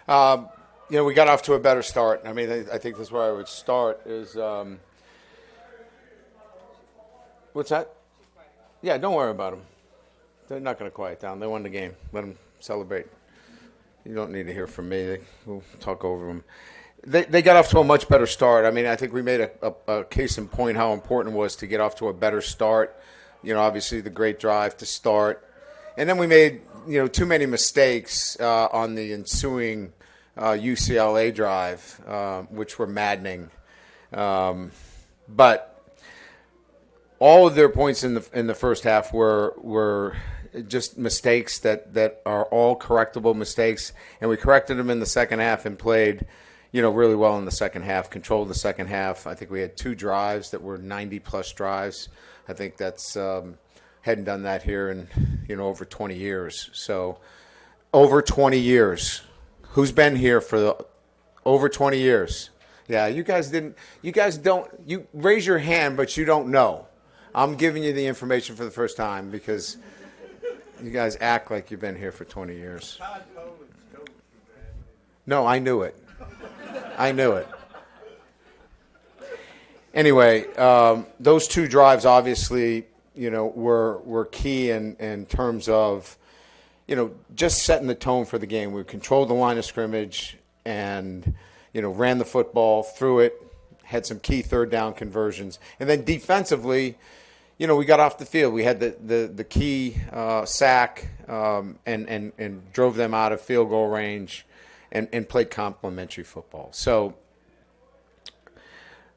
We got off to a better start. I mean, I think that's where I would start is what's that? Yeah, don't worry about them. They're not going to quiet down. They won the game. Let them celebrate. You don't need to hear from me. We'll talk over them. They got off to a much better start. I mean, I think we made a case in point how important it was to get off to a better start. Obviously the great drive to start. And then we made, too many mistakes on the ensuing UCLA drive, which were maddening. But all of their points in the first half were just mistakes that are all correctable mistakes, and we corrected them in the second half and played, really well in the second half, controlled the second half. I think we had 2 drives that were 90-plus drives. I think that's hadn't done that here in, over 20 years. So over 20 years. Who's been here for over 20 years? Yeah, you guys don't, you raise your hand, but you don't know. I'm giving you the information for the first time because you guys act like you've been here for 20 years. No, I knew it. Anyway, those 2 drives obviously, were key in terms of, just setting the tone for the game. We controlled the line of scrimmage and, ran the football, threw it, had some key third down conversions. And then defensively, we got off the field. We had the key sack and drove them out of field goal range and played complimentary football. So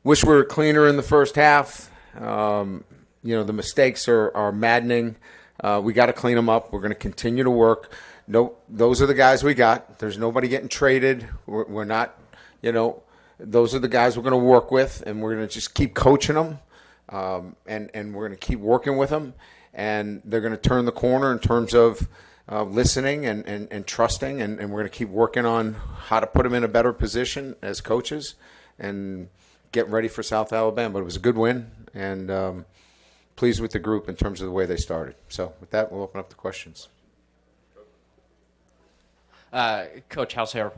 wish we were cleaner in the first half. The mistakes are maddening. We got to clean them up. We're going to continue to work. No, those are the guys we got. There's nobody getting traded. We're not, those are the guys we're going to work with, and we're going to just keep coaching them, and we're going to keep working with them, and they're going to turn the corner in terms of listening and trusting, and we're going to keep working on how to put them in a better position as coaches and get ready for South Alabama. But it was a good win, and pleased with the group in terms of the way they started. So with that, we'll open up the questions. Coach, how's Harold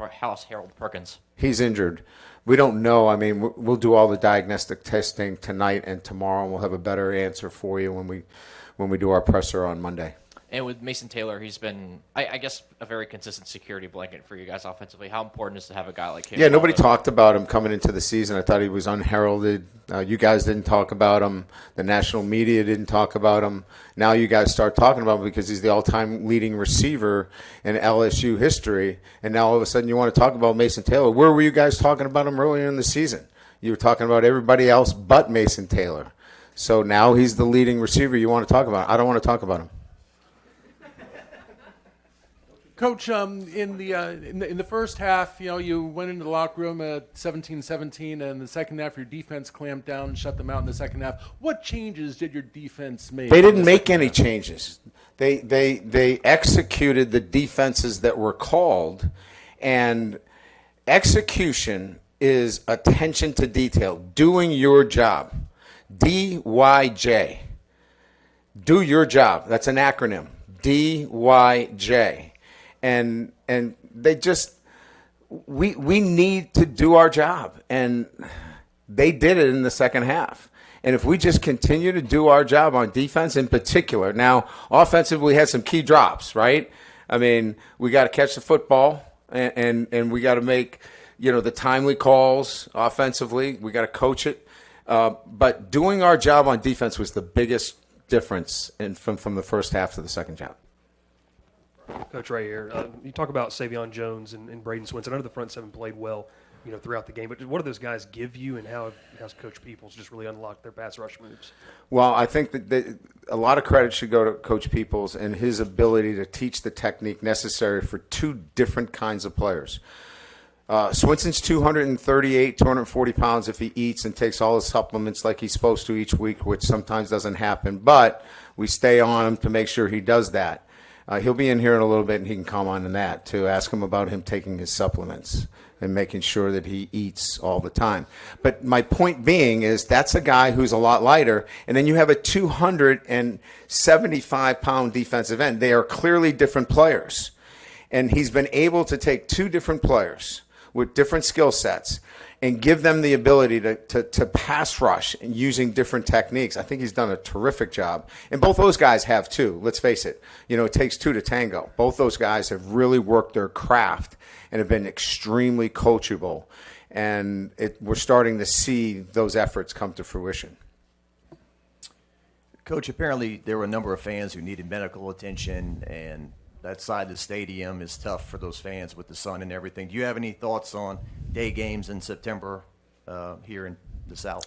Perkins? He's injured. We don't know. I mean, we'll do all the diagnostic testing tonight and tomorrow, and we'll have a better answer for you when we do our presser on Monday. And with Mason Taylor, he's been, I guess, a very consistent security blanket for you guys offensively. How important is it to have a guy like him? Yeah, nobody talked about him coming into the season. I thought he was unheralded. You guys didn't talk about him. The national media didn't talk about him. Now you guys start talking about him because he's the all-time leading receiver in LSU history. And now all of a sudden you want to talk about Mason Taylor. Where were you guys talking about him earlier in the season? You were talking about everybody else but Mason Taylor. So now he's the leading receiver you want to talk about. I don't want to talk about him. Coach, in the first half, you went into the locker room at 17-17, and in the second half, your defense clamped down and shut them out in the second half. What changes did your defense make? They didn't make any changes. They executed the defenses that were called, and execution is attention to detail, doing your job. DYJ. Do your job. That's an acronym. DYJ. And they just we need to do our job, and they did it in the second half. And if we just continue to do our job on defense in particular, now offensively we had some key drops, right? I mean, we got to catch the football, and we got to make the timely calls offensively. We got to coach it, but doing our job on defense was the biggest difference from the first half to the second half. Coach, right here. You talk about Savion Jones and Braden Swinson. I know the front seven played well, throughout the game. But what do those guys give you, and how has Coach Peoples just really unlocked their pass rush moves? Well, I think that a lot of credit should go to Coach Peoples and his ability to teach the technique necessary for 2 different kinds of players. Swinson's 238, 240 pounds if he eats and takes all his supplements like he's supposed to each week, which sometimes doesn't happen. But we stay on him to make sure he does that. He'll be in here in a little bit, and he can comment on that, too. Ask him about him taking his supplements and making sure that he eats all the time. But my point being is that's a guy who's a lot lighter, and then you have a 275-pound defensive end. They are clearly different players. And he's been able to take two different players with different skill sets and give them the ability to pass rush using different techniques. I think he's done a terrific job. And both those guys have too. Let's face it. It takes two to tango. Both those guys have really worked their craft and have been extremely coachable. And we're starting to see those efforts come to fruition. Coach, apparently there were a number of fans who needed medical attention, and that side of the stadium is tough for those fans with the sun and everything. Do you have any thoughts on day games in September here in the South?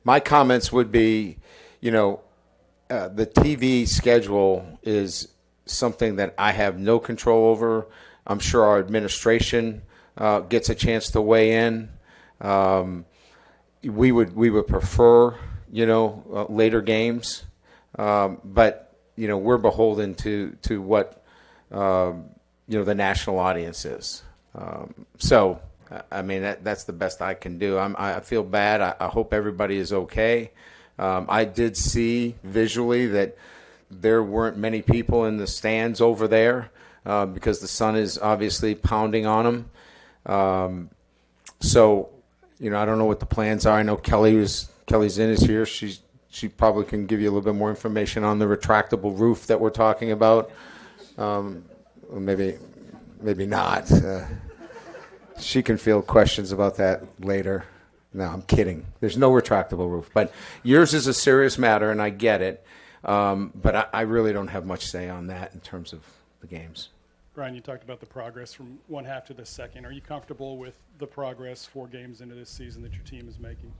My comments would be, the TV schedule is something that I have no control over. I'm sure our administration gets a chance to weigh in. We would prefer, later games, but we're beholden to what the national audience is. That's the best I can do. I feel bad. I hope everybody is okay. I did see visually that there weren't many people in the stands over there because the sun is obviously pounding on them. I don't know what the plans are. I know Kelly's in is here. She probably can give you a little bit more information on the retractable roof that we're talking about. Maybe not. She can field questions about that later. No, I'm kidding. There's no retractable roof. But yours is a serious matter, and I get it. But I really don't have much say on that in terms of the games. Brian, you talked about the progress from one half to the second. Are you comfortable with the progress 4 games into this season that your team is making?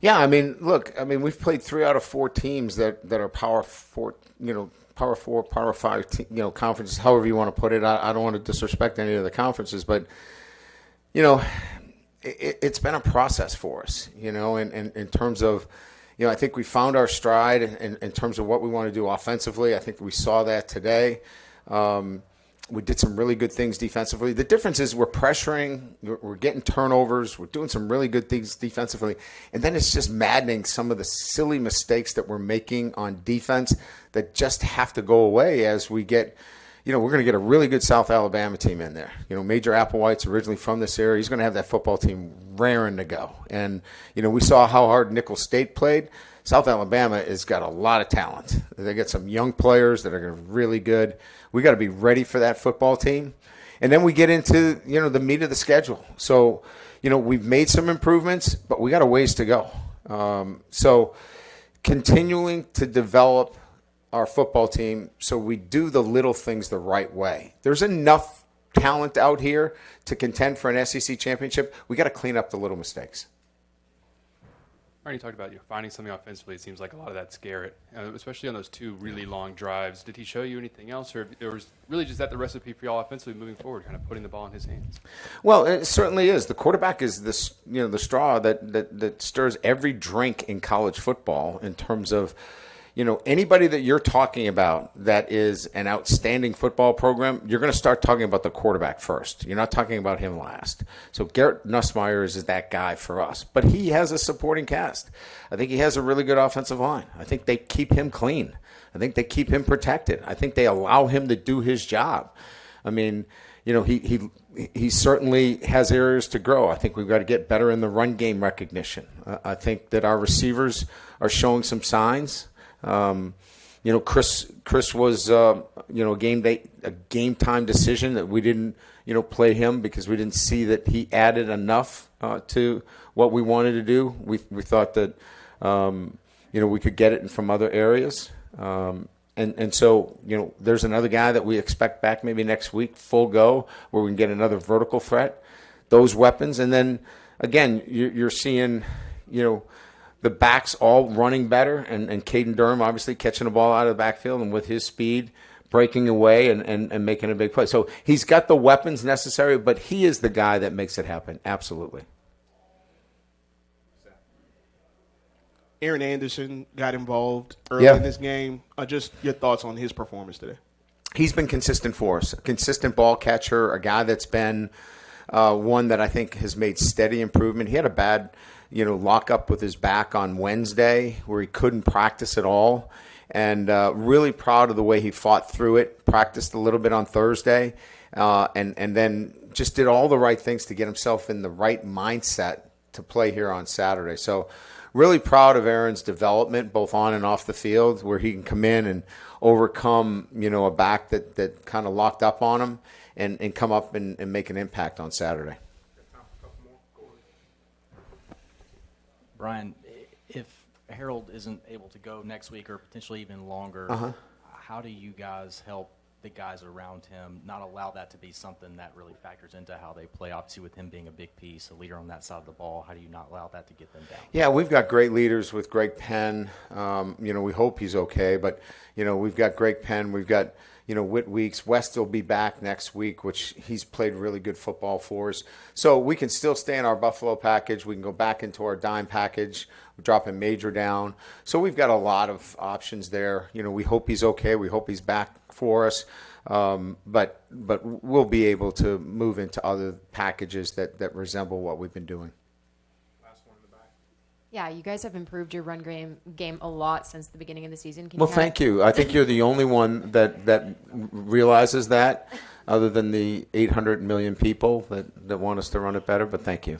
Yeah, we've played 3 out of 4 teams that are Power 4, Power 4, Power 5, conferences, however you want to put it. I don't want to disrespect any of the conferences, but, it's been a process for us, in terms of, I think we found our stride in terms of what we want to do offensively. I think we saw that today. We did some really good things defensively. The difference is we're pressuring, we're getting turnovers, we're doing some really good things defensively. And then it's just maddening some of the silly mistakes that we're making on defense that just have to go away as we get, we're going to get a really good South Alabama team in there. Major Applewhite's originally from this area. He's going to have that football team raring to go. And, we saw how hard Nicholls State played. South Alabama has got a lot of talent. They got some young players that are really good. We got to be ready for that football team. And then we get into, the meat of the schedule. So, we've made some improvements, but we got a ways to go. So continuing to develop our football team so we do the little things the right way. There's enough talent out here to contend for an SEC championship. We got to clean up the little mistakes. Ryan, you talked about finding something offensively. It seems like a lot of that's Garrett, especially on those 2 really long drives. Did he show you anything else, or was really just that the recipe for y'all offensively moving forward, kind of putting the ball in his hands? Well, it certainly is. The quarterback is this, the straw that stirs every drink in college football in terms of, anybody that you're talking about that is an outstanding football program, you're going to start talking about the quarterback first. You're not talking about him last. So Garrett Nussmeier is that guy for us. But he has a supporting cast. I think he has a really good offensive line. I think they keep him clean. I think they keep him protected. I think they allow him to do his job. He certainly has areas to grow. I think we've got to get better in the run game recognition. I think that our receivers are showing some signs. Chris was, a game time decision that we didn't, play him because we didn't see that he added enough to what we wanted to do. We thought that, we could get it from other areas. And so, there's another guy that we expect back maybe next week, full go, where we can get another vertical threat, those weapons. And then, again, you're seeing, the backs all running better, and Caden Durham obviously catching the ball out of the backfield and with his speed, breaking away and making a big play. So he's got the weapons necessary, but he is the guy that makes it happen. Absolutely. Aaron Anderson got involved early in this game. Just your thoughts on his performance today. He's been consistent for us, a consistent ball catcher, a guy that's been one that I think has made steady improvement. He had a bad, lockup with his back on Wednesday where he couldn't practice at all. And really proud of the way he fought through it, practiced a little bit on Thursday, and then just did all the right things to get himself in the right mindset to play here on Saturday. So really proud of Aaron's development, both on and off the field, where he can come in and overcome, a back that kind of locked up on him and come up and make an impact on Saturday. Brian, if Harold isn't able to go next week or potentially even longer, how do you guys help the guys around him not allow that to be something that really factors into how they play? Obviously, with him being a big piece, a leader on that side of the ball, how do you not allow that to get them down? Yeah, we've got great leaders with Greg Penn. We hope he's okay, but, we've got Greg Penn. We've got, Whit Weeks. West will be back next week, which he's played really good football for us. So we can still stay in our Buffalo package. We can go back into our dime package, dropping Major down. So we've got a lot of options there. We hope he's okay. We hope he's back for us. But we'll be able to move into other packages that resemble what we've been doing. Yeah, you guys have improved your run game a lot since the beginning of the season. Thank you. I think you're the only one that realizes that, other than the 800 million people that want us to run it better, but thank you.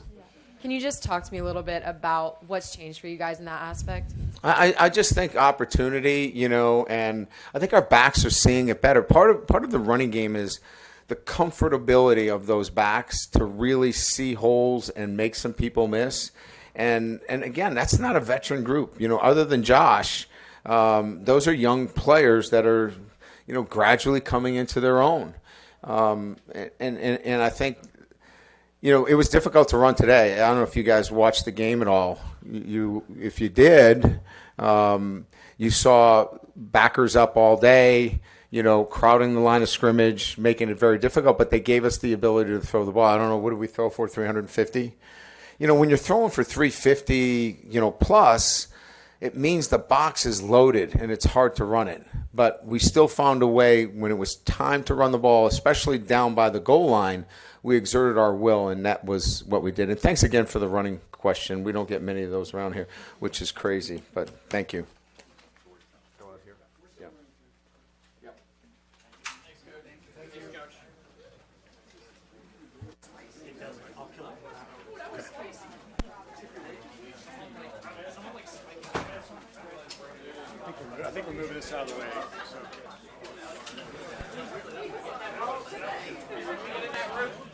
Can you just talk to me a little bit about what's changed for you guys in that aspect? I just think opportunity, and I think our backs are seeing it better. Part of the running game is the comfortability of those backs to really see holes and make some people miss. And again, that's not a veteran group, other than Josh. Those are young players that are, gradually coming into their own. And I think, it was difficult to run today. I don't know if you guys watched the game at all. If you did, you saw backers up all day, crowding the line of scrimmage, making it very difficult, but they gave us the ability to throw the ball. I don't know, what did we throw for, 350? When you're throwing for 350, plus, it means the box is loaded and it's hard to run it. But we still found a way when it was time to run the ball, especially down by the goal line. We exerted our will, and that was what we did. And thanks again for the running question. We don't get many of those around here, which is crazy, but thank you. I think we're moving this out of the way. So.